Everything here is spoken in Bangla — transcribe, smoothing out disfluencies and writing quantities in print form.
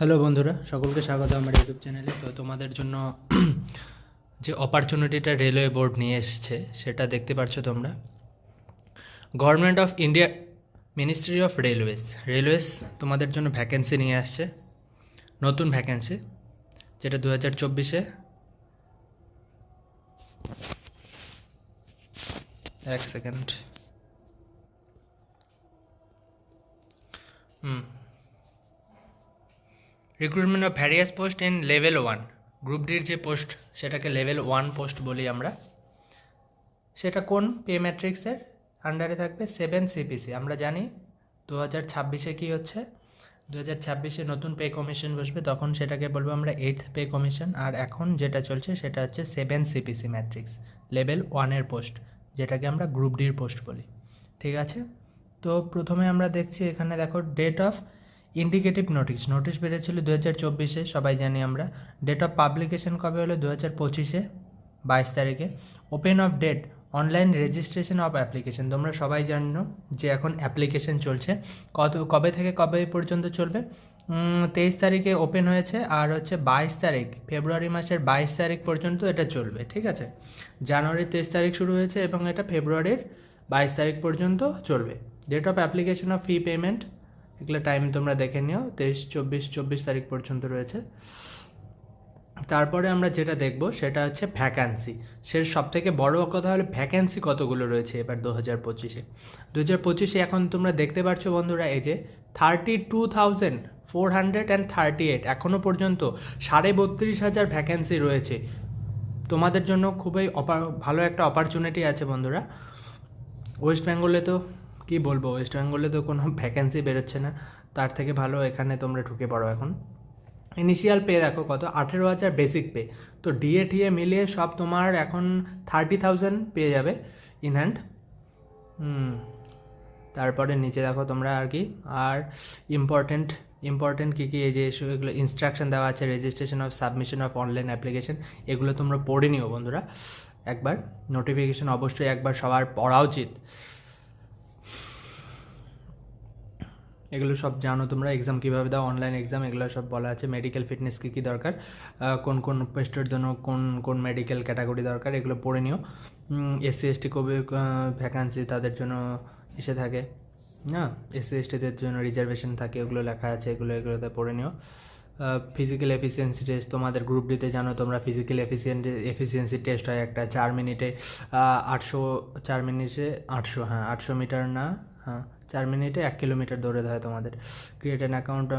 হ্যালো বন্ধুরা, সকলকে স্বাগত আমার ইউটিউব চ্যানেলে। তো তোমাদের জন্য যে অপরচুনিটিটা রেলওয়ে বোর্ড নিয়ে এসছে সেটা দেখতে পাচ্ছ তোমরা। Government of India, ministry of railways তোমাদের জন্য ভ্যাকেন্সি নিয়ে আসছে, নতুন ভ্যাকেন্সি, যেটা 2024-এ। এক second. Recruitment of various post in level 1, group ডির যে পোস্ট সেটাকে লেভেল 1 পোস্ট বলি আমরা। সেটা কোন পে ম্যাট্রিক্সের আন্ডারে থাকবে? 7 সিপিসি। আমরা জানি 2026-এ কী হচ্ছে, 2026-এ নতুন পে কমিশন বসবে, তখন সেটাকে বলবো আমরা 8th পে কমিশন। আর এখন যেটা চলছে সেটা হচ্ছে 7 সিপিসি ম্যাট্রিক্স, লেভেল 1-এর পোস্ট, যেটাকে আমরা গ্রুপ ডির পোস্ট বলি। ঠিক আছে, তো প্রথমে আমরা দেখছি এখানে দেখো, ডেট অফ ইন্ডিকেটিভ নোটিশ বেরিয়েছিল 2024-এ, সবাই জানি আমরা। ডেট অফ পাবলিকেশন কবে হলো? 2025-এ 22 তারিখে। Open of date online registration of application, তোমরা সবাই জানো যে এখন অ্যাপ্লিকেশন চলছে। কবে থেকে কবে পর্যন্ত চলবে? 23 তারিখে ওপেন হয়েছে, আর হচ্ছে 22 তারিখ, ফেব্রুয়ারি মাসের 22 তারিখ পর্যন্ত এটা চলবে। ঠিক আছে, জানুয়ারির 23 তারিখ শুরু হয়েছে এবং এটা ফেব্রুয়ারির 22 তারিখ পর্যন্ত চলবে। Date of application of fee payment, এগুলো টাইম তোমরা দেখে নিও, 23, 24 তারিখ পর্যন্ত রয়েছে। তারপরে আমরা যেটা দেখব সেটা হচ্ছে ভ্যাকান্সি। সে সব থেকে বড় কথা হলো ভ্যাকান্সি কতগুলো রয়েছে এবার 2025-এ এখন তোমরা দেখতে পাচ্ছ বন্ধুরা, এই যে 32,438 এখনও পর্যন্ত 32,500 ভ্যাকান্সি রয়েছে। তোমাদের জন্য খুবই ভালো একটা অপরচুনিটি আছে বন্ধুরা। ওয়েস্ট বেঙ্গলে তো কী বলবো, ওয়েস্ট বেঙ্গলে তো কোনো ভ্যাকেন্সি বেরোচ্ছে না, তার থেকে ভালো এখানে তোমরা ঢুকে পড়ো এখন। ইনিশিয়াল পে দেখো কত, 18,000 বেসিক পে। তো ডিএ টিএ মিলিয়ে সব তোমার এখন 30,000 পেয়ে যাবে ইন হ্যান্ড। তারপরে নিচে দেখো তোমরা আর কি, আর ইম্পর্টেন্ট কী কী, এই যে এগুলো ইনস্ট্রাকশন দেওয়া আছে, registration of submission of online application, এগুলো তোমরা পড়ে নিও বন্ধুরা একবার। নোটিফিকেশন অবশ্যই একবার সবার পড়া উচিত, এগুলো সব জানো তোমরা। এক্সাম কীভাবে দাও, অনলাইন এক্সাম, এগুলো সব বলা আছে। মেডিকেল ফিটনেস কী কী দরকার, কোন কোন পোস্টের জন্য কোন মেডিকেল ক্যাটাগরি দরকার, এগুলো পড়ে নিও। এসসি এসটি কবে ভ্যাকান্সি তাদের জন্য এসে থাকে না, এসসি এসটিদের জন্য রিজার্ভেশন থাকে, ওগুলো লেখা আছে, এগুলোতে পড়ে নিও। ফিজিক্যাল এফিসিয়েন্সি টেস্ট তোমাদের গ্রুপ ডিতে জানো তোমরা, ফিজিক্যাল এফিসিয়েন্সি টেস্ট হয় একটা, 4 মিনিটে 800, হ্যাঁ 800 মিটার না, হ্যাঁ 4 মিনিটে 1 কিলোমিটার দৌড়ে হয় তোমাদের। Create an account